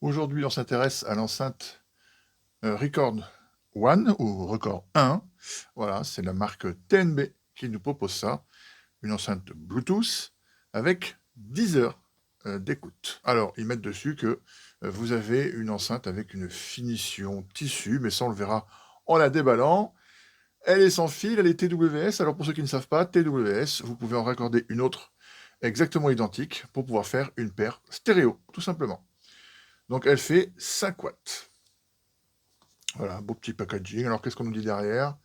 Aujourd'hui, on s'intéresse à l'enceinte Record One ou Record 1. Voilà, c'est la marque TNB qui nous propose ça. Une enceinte Bluetooth avec 10 heures d'écoute. Alors, ils mettent dessus que vous avez une enceinte avec une finition tissu, mais ça, on le verra en la déballant. Elle est sans fil, elle est TWS. Alors, pour ceux qui ne savent pas, TWS, vous pouvez en raccorder une autre exactement identique pour pouvoir faire une paire stéréo, tout simplement. Donc, elle fait 5 watts. Voilà, beau petit packaging. Alors, qu'est-ce qu'on nous dit derrière?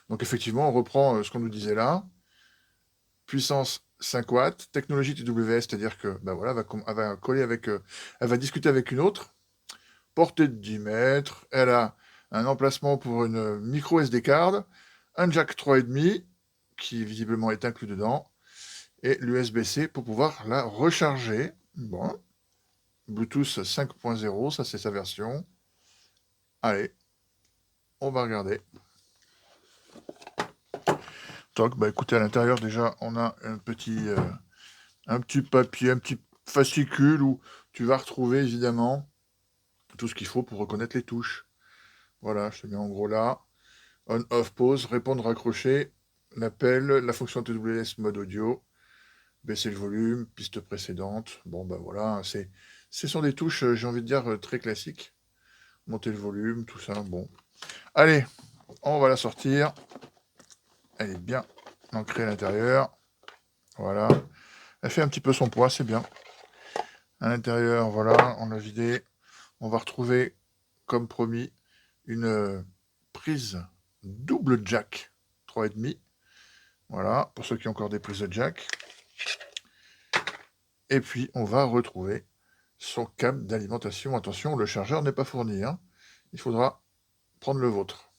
Donc, effectivement, on reprend ce qu'on nous disait là. Puissance 5 watts, technologie TWS, c'est-à-dire que ben voilà, elle va coller avec, elle va discuter avec une autre. Portée de 10 mètres. Elle a un emplacement pour une micro SD card, un jack 3,5 qui visiblement est inclus dedans, et l'USB-C pour pouvoir la recharger. Bon, Bluetooth 5.0, ça c'est sa version. Allez, on va regarder. Toc, bah écoutez, à l'intérieur déjà, on a un petit papier, un petit fascicule où tu vas retrouver évidemment tout ce qu'il faut pour reconnaître les touches. Voilà, je te mets en gros là. On, off, pause, répondre, raccrocher, l'appel, la fonction TWS mode audio, baisser le volume, piste précédente. Bon, ben voilà, ce sont des touches, j'ai envie de dire, très classiques. Monter le volume, tout ça, bon. Allez, on va la sortir. Elle est bien ancrée à l'intérieur. Voilà. Elle fait un petit peu son poids, c'est bien. À l'intérieur, voilà, on l'a vidé. On va retrouver, comme promis, une prise double jack 3,5. Voilà, pour ceux qui ont encore des prises de jack. Et puis, on va retrouver son câble d'alimentation. Attention, le chargeur n'est pas fourni, hein. Il faudra prendre le vôtre.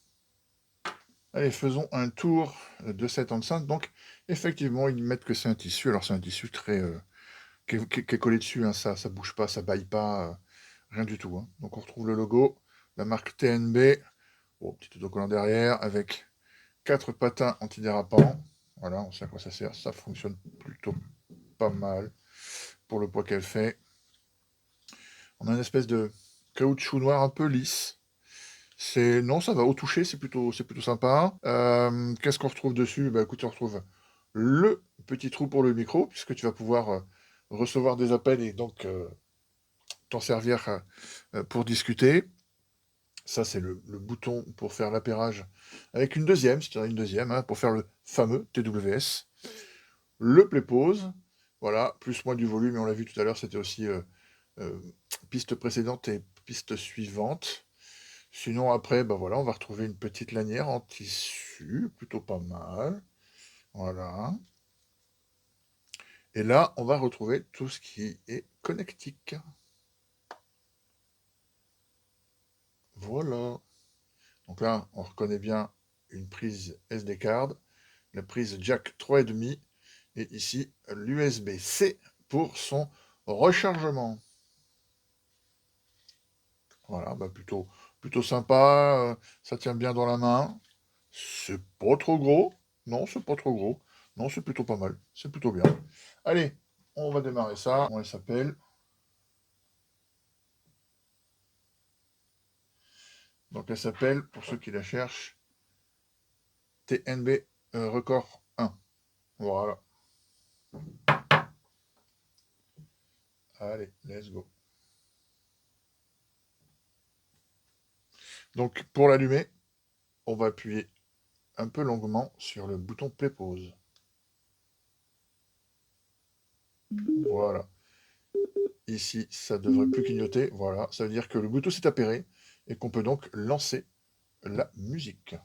Allez, faisons un tour de cette enceinte. Donc, effectivement, ils mettent que c'est un tissu. Alors, c'est un tissu très... qui est collé dessus, hein. Ça bouge pas, ça baille pas, rien du tout, hein. Donc, on retrouve le logo, la marque TNB. Bon, petit autocollant derrière, avec 4 patins antidérapants. Voilà, on sait à quoi ça sert. Ça fonctionne plutôt pas mal pour le poids qu'elle fait. On a une espèce de caoutchouc noir un peu lisse. Non, ça va au toucher, c'est plutôt sympa. Qu'est-ce qu'on retrouve dessus? Bah écoute, on retrouve le petit trou pour le micro, puisque tu vas pouvoir recevoir des appels et donc t'en servir pour discuter. Ça, c'est le bouton pour faire l'appairage avec une deuxième, si tu en as une deuxième, hein, pour faire le fameux TWS. Le play pause, voilà, plus moins du volume, et on l'a vu tout à l'heure, c'était aussi euh, piste précédente et piste suivante. Sinon, après, bah voilà, on va retrouver une petite lanière en tissu, plutôt pas mal. Voilà. Et là, on va retrouver tout ce qui est connectique. Voilà. Donc là, on reconnaît bien une prise SD card, la prise jack 3,5 et ici l'USB-C pour son rechargement. Voilà, bah plutôt sympa, ça tient bien dans la main. C'est pas trop gros. Non, c'est pas trop gros. Non, c'est plutôt pas mal. C'est plutôt bien. Allez, on va démarrer ça. On elle s'appelle. Donc elle s'appelle, pour ceux qui la cherchent, TNB Record 1. Voilà. Allez, let's go. Donc pour l'allumer, on va appuyer un peu longuement sur le bouton play pause. Voilà. Ici, ça devrait plus clignoter. Voilà. Ça veut dire que le Bluetooth est appairé et qu'on peut donc lancer la musique.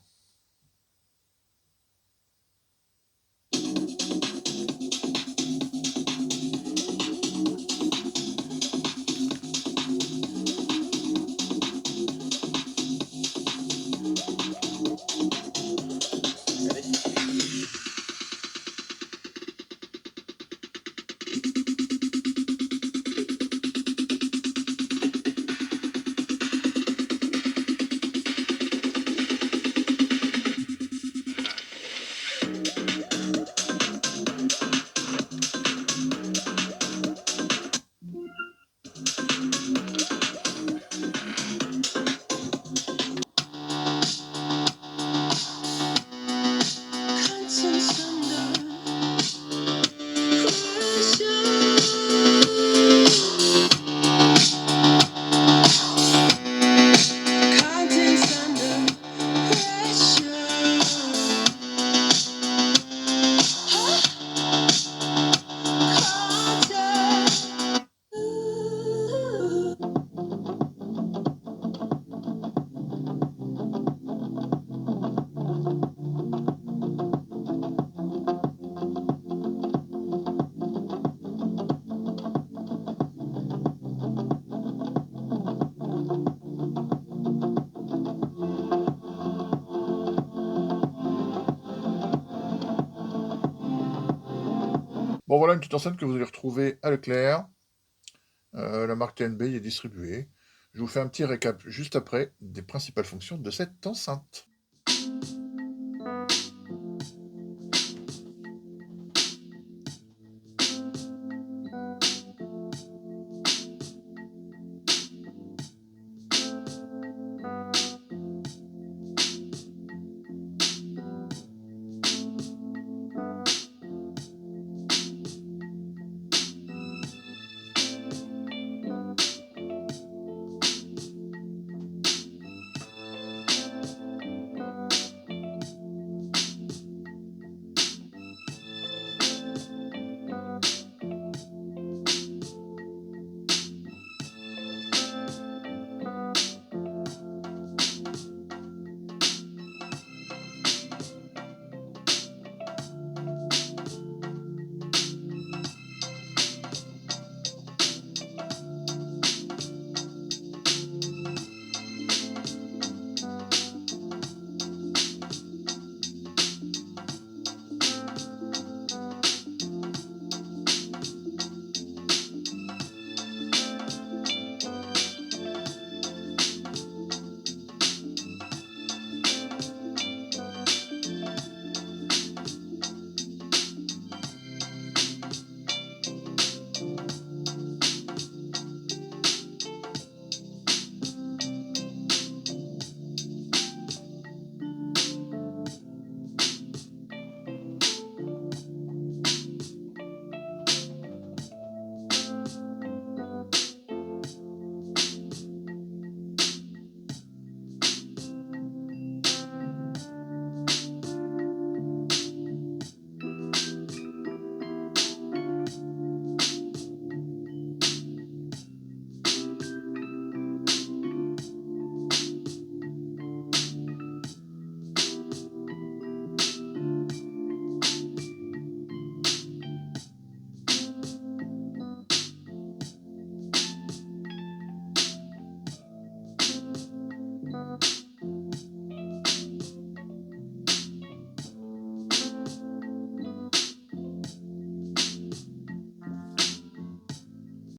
Bon, voilà une petite enceinte que vous allez retrouver à Leclerc. La marque TNB y est distribuée. Je vous fais un petit récap juste après des principales fonctions de cette enceinte.